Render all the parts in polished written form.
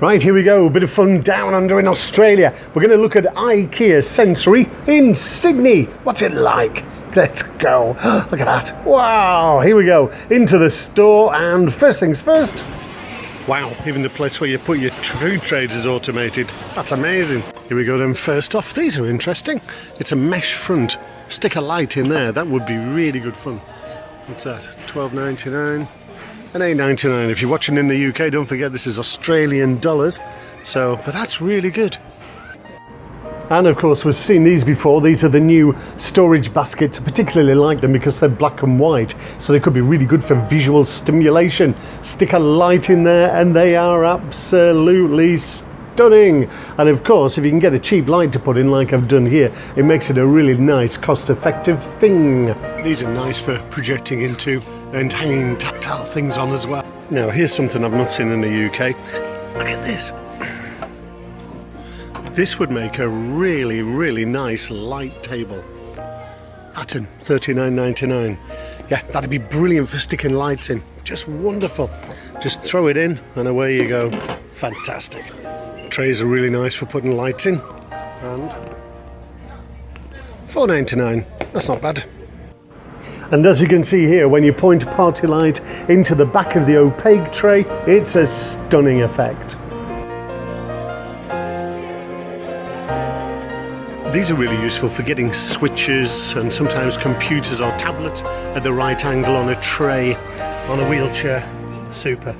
Right, here we go, a bit of fun down under in Australia. We're going to look at Ikea Sensory in Sydney. What's it like? Let's go. Look at that. Wow, here we go. Into the store, and first things first. Wow, even the place where you put your food trays is automated. That's amazing. Here we go then, first off. These are interesting. It's a mesh front. Stick a light in there. That would be really good fun. What's that? $12.99. And $8.99. If you're watching in the UK, don't forget this is Australian dollars. So, but that's really good. And of course, we've seen these before. These are the new storage baskets. I particularly like them because they're black and white, so they could be really good for visual stimulation. Stick a light in there and they are absolutely stunning. And of course, if you can get a cheap light to put in like I've done here, it makes it a really nice, cost-effective thing. These are nice for projecting into and hanging tactile things on as well. Now, here's something I've not seen in the UK. Look at this. This would make a really, really nice light table. Atom, $39.99. Yeah, that'd be brilliant for sticking lights in. Just wonderful. Just throw it in and away you go. Fantastic. Trays are really nice for putting lights in. And $4.99. That's not bad. And as you can see here, when you point a party light into the back of the opaque tray, it's a stunning effect. These are really useful for getting switches and sometimes computers or tablets at the right angle on a tray, on a wheelchair. Super.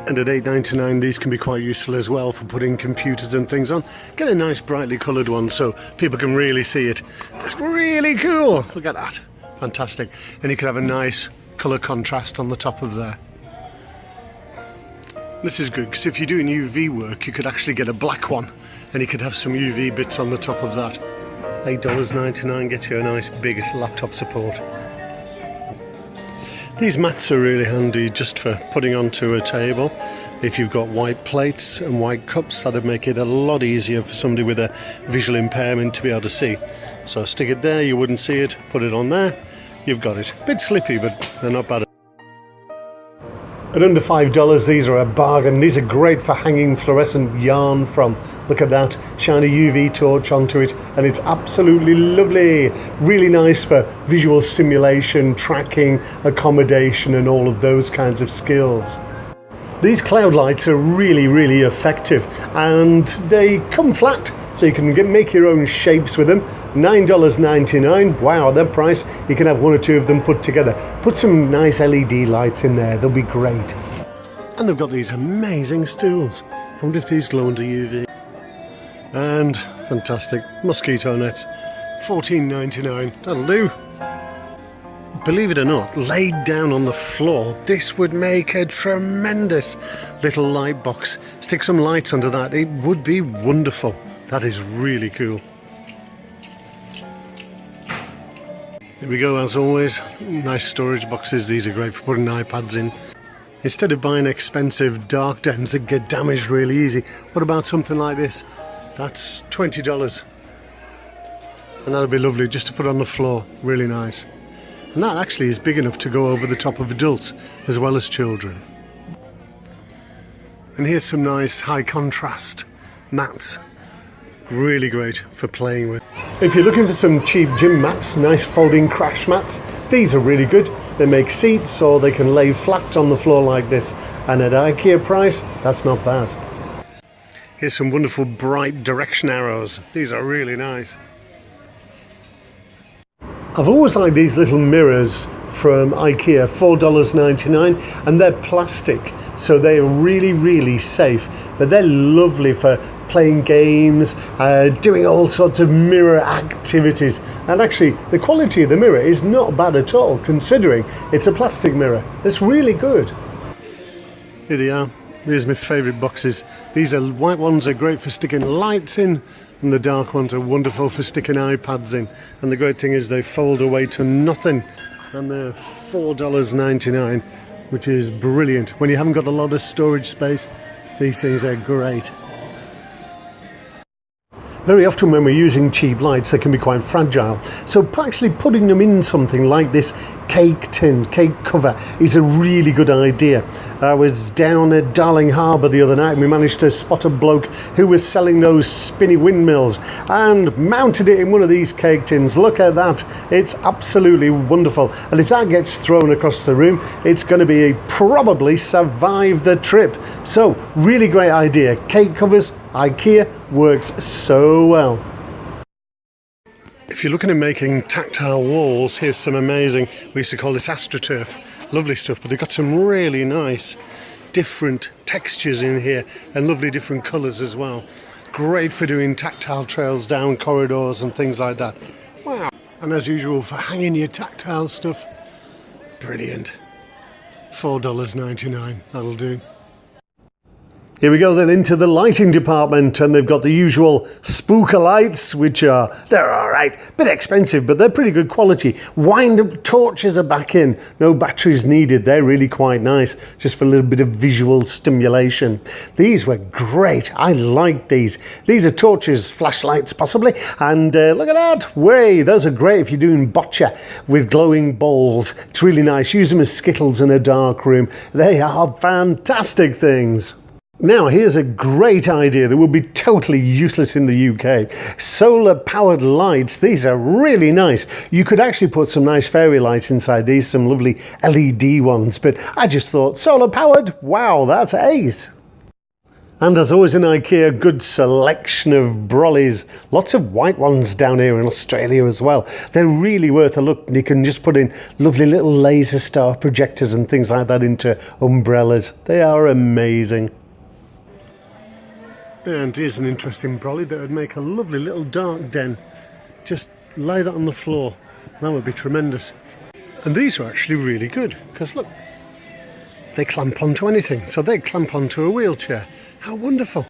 And at $8.99 these can be quite useful as well for putting computers and things on. Get a nice brightly coloured one so people can really see it. It's really cool. Look at that. Fantastic. And you could have a nice colour contrast on the top of there. This is good because if you're doing UV work you could actually get a black one and you could have some UV bits on the top of that. $8.99 gets you a nice big laptop support. These mats are really handy just for putting onto a table. If you've got white plates and white cups, that'd make it a lot easier for somebody with a visual impairment to be able to see. So stick it there, you wouldn't see it, put it on there, you've got it. Bit slippy, but they're not bad. At under $5, these are a bargain. These are great for hanging fluorescent yarn from. Look at that, shine a UV torch onto it and it's absolutely lovely. Really nice for visual stimulation, tracking, accommodation and all of those kinds of skills. These cloud lights are really, really effective and they come flat so you can make your own shapes with them. $9.99, wow, that price, you can have one or two of them put together. Put some nice LED lights in there, they'll be great. And they've got these amazing stools. I wonder if these glow under UV. And fantastic mosquito nets, $14.99, that'll do. Believe it or not, laid down on the floor, this would make a tremendous little light box. Stick some lights under that, it would be wonderful. That is really cool. Here we go, as always, nice storage boxes. These are great for putting iPads in. Instead of buying expensive dark dens that get damaged really easy, what about something like this? That's $20. And that'll be lovely just to put on the floor, really nice. And that actually is big enough to go over the top of adults as well as children. And here's some nice high contrast mats. Really great for playing with. If you're looking for some cheap gym mats, nice folding crash mats, these are really good. They make seats or they can lay flat on the floor like this. And at IKEA price, that's not bad. Here's some wonderful bright direction arrows. These are really nice. I've always liked these little mirrors from IKEA, $4.99, and they're plastic, so they're really, really safe. But they're lovely for playing games, doing all sorts of mirror activities. And actually, the quality of the mirror is not bad at all, considering it's a plastic mirror. It's really good. Here they are. Here's my favourite boxes. These are white ones are great for sticking lights in, and the dark ones are wonderful for sticking iPads in. And the great thing is they fold away to nothing. And they're $4.99, which is brilliant. When you haven't got a lot of storage space, these things are great. Very often when we're using cheap lights, they can be quite fragile. So actually putting them in something like this cake tin, cake cover is a really good idea. I was down at Darling Harbour the other night and we managed to spot a bloke who was selling those spinny windmills and mounted it in one of these cake tins. Look at that, it's absolutely wonderful, and if that gets thrown across the room it's going to be probably survive the trip. So really great idea. Cake covers, Ikea, works so well. If you're looking at making tactile walls, here's some amazing, we used to call this AstroTurf, lovely stuff, but they've got some really nice different textures in here and lovely different colours as well. Great for doing tactile trails down corridors and things like that. Wow. And as usual for hanging your tactile stuff, brilliant. $4.99, that'll do. Here we go then into the lighting department, and they've got the usual spooker lights, which they're alright, bit expensive, but they're pretty good quality. Wind-up torches are back in, no batteries needed, they're really quite nice, just for a little bit of visual stimulation. These were great, I like these. These are torches, flashlights possibly, and look at that, way, those are great if you're doing bocce with glowing balls. It's really nice, use them as skittles in a dark room. They are fantastic things. Now here's a great idea that will be totally useless in the UK. Solar powered lights, these are really nice. You could actually put some nice fairy lights inside these, some lovely LED ones, but I just thought solar powered, wow, that's ace. And as always in Ikea, good selection of brollies. Lots of white ones down here in Australia as well. They're really worth a look. You can just put in lovely little laser star projectors and things like that into umbrellas. They are amazing. And here's an interesting brolly that would make a lovely little dark den. Just lay that on the floor. That would be tremendous. And these are actually really good, because look, they clamp onto anything. So they clamp onto a wheelchair. How wonderful.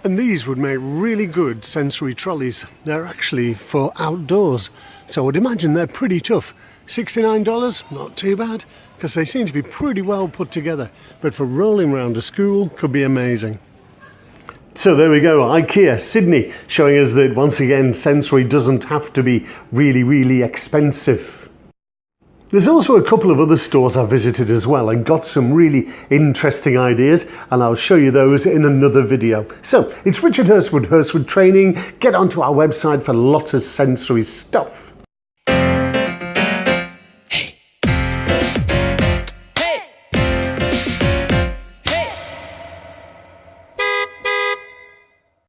And these would make really good sensory trolleys. They're actually for outdoors. So I would imagine they're pretty tough. $69, not too bad, because they seem to be pretty well put together. But for rolling around a school, could be amazing. So there we go, Ikea, Sydney, showing us that once again sensory doesn't have to be really, really expensive. There's also a couple of other stores I visited as well and got some really interesting ideas, and I'll show you those in another video. So it's Richard Hurstwood, Hurstwood Training. Get onto our website for lots of sensory stuff.